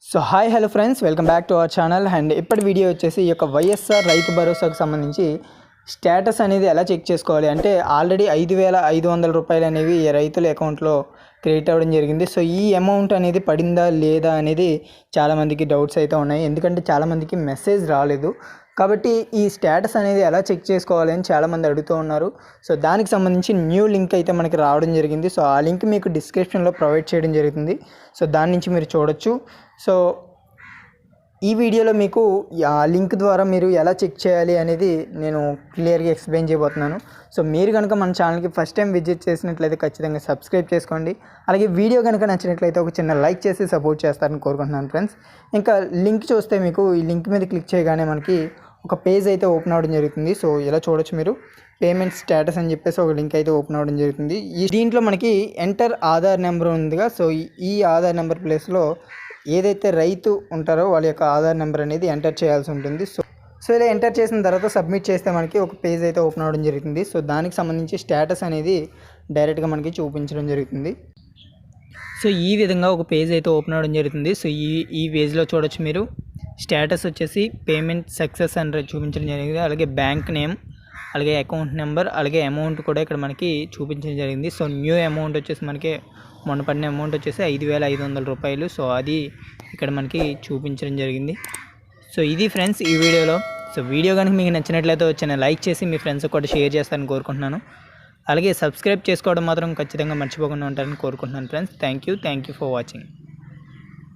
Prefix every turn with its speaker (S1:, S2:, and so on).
S1: So hi hello friends, welcome back to our channel. And ఇప్పటి video వచ్చేసి ఈ యొక్క వైఎస్ఆర్ రైతు భరోసాకు సంబంధించి స్టేటస్ అనేది ఎలా చెక్ చేసుకోవాలి అంటే ఆల్రెడీ 5,500 రూపాయలు అనేవి ఈ రైతుల అకౌంట్లో క్రెడిట్ అవ్వడం జరిగింది. సో ఈ అమౌంట్ అనేది పడిందా లేదా అనేది చాలామందికి డౌట్స్ అయితే ఉన్నాయి, ఎందుకంటే చాలామందికి మెసేజ్ రాలేదు. కాబట్టి ఈ స్టేటస్ అనేది ఎలా చెక్ చేసుకోవాలి అని చాలామంది అడుగుతూ ఉన్నారు. సో దానికి సంబంధించి న్యూ లింక్ అయితే మనకి రావడం జరిగింది. సో ఆ లింక్ మీకు డిస్క్రిప్షన్లో ప్రొవైడ్ చేయడం జరుగుతుంది. సో దాని నుంచి మీరు చూడొచ్చు. సో ఈ వీడియోలో మీకు ఆ లింక్ ద్వారా మీరు ఎలా చెక్ చేయాలి అనేది నేను క్లియర్గా ఎక్స్ప్లెయిన్ చేయబోతున్నాను. సో మీరు కనుక మన ఛానల్కి ఫస్ట్ టైం విజిట్ చేసినట్లయితే ఖచ్చితంగా సబ్స్క్రైబ్ చేసుకోండి. అలాగే వీడియో కనుక నచ్చినట్లయితే ఒక చిన్న లైక్ చేసి సపోర్ట్ చేస్తారని కోరుకుంటున్నాను ఫ్రెండ్స్. ఇంకా లింక్ చూస్తే మీకు ఈ లింక్ మీద క్లిక్ చేయగానే మనకి ఒక పేజ్ అయితే ఓపెన్ అవ్వడం జరుగుతుంది. సో ఇలా చూడొచ్చు మీరు, పేమెంట్ స్టేటస్ అని చెప్పేసి ఒక లింక్ అయితే ఓపెన్ అవ్వడం జరుగుతుంది. దీంట్లో మనకి ఎంటర్ ఆధార్ నెంబర్ ఉందిగా, సో ఈ ఆధార్ నెంబర్ ప్లేస్లో ఏదైతే రైతు ఉంటారో వాళ్ళ యొక్క ఆధార్ నెంబర్ అనేది ఎంటర్ చేయాల్సి ఉంటుంది. సో ఇలా ఎంటర్ చేసిన తర్వాత సబ్మిట్ చేస్తే మనకి ఒక పేజ్ అయితే ఓపెన్ అవ్వడం జరుగుతుంది. సో దానికి సంబంధించి స్టేటస్ అనేది డైరెక్ట్గా మనకి చూపించడం జరుగుతుంది. సో ఈ విధంగా ఒక పేజ్ అయితే ఓపెన్ అవ్వడం జరుగుతుంది. సో ఈ పేజ్లో చూడొచ్చు మీరు, స్టేటస్ వచ్చేసి పేమెంట్ సక్సెస్ అని చూపించడం జరిగింది. అలాగే బ్యాంక్ నేమ్, అలాగే అకౌంట్ నెంబర్, అలాగే అమౌంట్ కూడా ఇక్కడ మనకి చూపించడం జరిగింది. సో న్యూ అమౌంట్ వచ్చేసి మనకి మొన్న పడిన అమౌంట్ వచ్చేసి 5,500 రూపాయలు. సో అది ఇక్కడ మనకి చూపించడం జరిగింది. సో ఇది ఫ్రెండ్స్ ఈ వీడియోలో. సో వీడియో కనుక మీకు నచ్చినట్లయితే వచ్చిన లైక్ చేసి మీ ఫ్రెండ్స్కి కూడా షేర్ చేస్తారని కోరుకుంటున్నాను. అలాగే సబ్స్క్రైబ్ చేసుకోవడం మాత్రం ఖచ్చితంగా మర్చిపోకుండా ఉంటారని కోరుకుంటున్నాను friends. Thank you for watching.